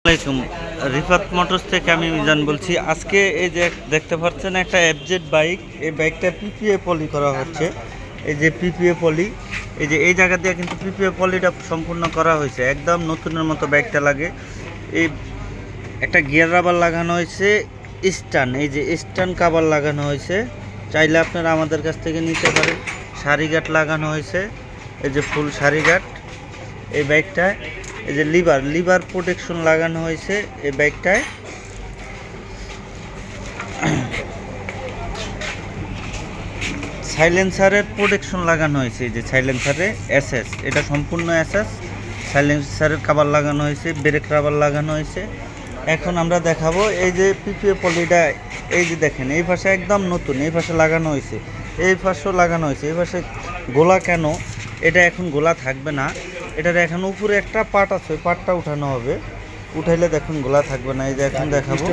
আসসালামাইকুম। রিফাত মোটরস থেকে আমি মিজান বলছি। আজকে এই যে দেখতে পাচ্ছেন একটা এফজেড বাইক, এই বাইকটা পিপিএ পলি করা হচ্ছে। এই যে পিপিএ পলি, এই যে এই জায়গা দিয়ে কিন্তু পিপিএ পলিটা সম্পূর্ণ করা হয়েছে, একদম নতুনের মতো বাইকটা লাগে। এই একটা গিয়ার রাবার লাগানো হয়েছে, স্টান, এই যে স্টান কাভার লাগানো হয়েছে, চাইলে আপনারা আমাদের কাছ থেকে নিতে পারেন। সারিঘাট লাগানো হয়েছে, এই যে ফুল সারিঘাট এই বাইকটায়। এই যে লিভার প্রোটেকশন লাগানো হয়েছে এই বাইকটায়। সাইলেন্সারের প্রোটেকশন লাগানো হয়েছে, এই যে সাইলেন্সারে এসএস, এটা সম্পূর্ণ এসএস। সাইলেন্সারের কাভার লাগানো হয়েছে, ব্রেক রাবার লাগানো হয়েছে। এখন আমরা দেখাবো এই যে পিপিএ পলিটা। এই যে দেখেন, এই পাশে একদম নতুন, এই পাশে লাগানো হয়েছে, এই পাশেও লাগানো হয়েছে। এই পাশে গোলা কেন, এটা এখন গোলা থাকবে না, এটার এখন উপরে একটা পার্ট আছে, ওই পার্টটা উঠানো হবে। উঠাইলে দেখুন গোলা থাকবে না। এই যে এখন দেখাবো,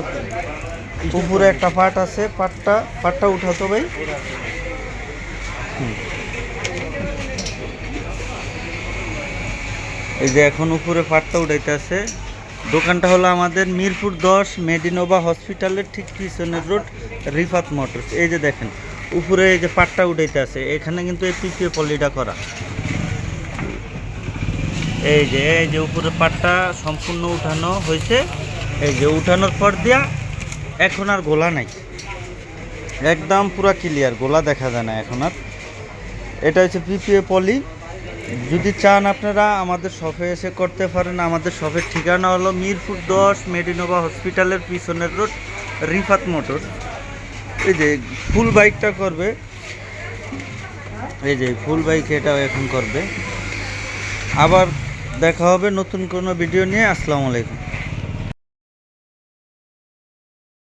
উপরে একটা পার্ট আছে, পার্টটা উঠাতো ভাই। এই যে এখন উপরে পার্টটা উঠাইতে আছে। দোকানটা হলো আমাদের মিরপুর 10 মেডিনোভা হসপিটালের ঠিক পিছনের রোড, রিফাত মোটরস। এই যে দেখেন উপরে এই যে পার্টটা উঠাইতে আছে, এখানে কিন্তু এই পিপিএ পলিটা করা। এই যে উপরে পাটটা সম্পূর্ণ উঠানো হয়েছে। এই যে উঠানোর পর দিয়া এখন আর গোলা নাই, একদম পুরো ক্লিয়ার, গোলা দেখা যায় না এখন আর। এটা হচ্ছে পিপিএ পলি। যদি চান আপনারা আমাদের শপে এসে করতে পারেন। আমাদের শপের ঠিকানা হলো মিরপুর 10 মেডিনোভা হসপিটালের পিছনের রোড, রিফাত মোটর। এই যে ফুল বাইকটা করবে, এই যে ফুল বাইক এটাও এখন করবে। আবার দেখা হবে নতুন কোনো ভিডিও নিয়ে। আসসালামু আলাইকুম।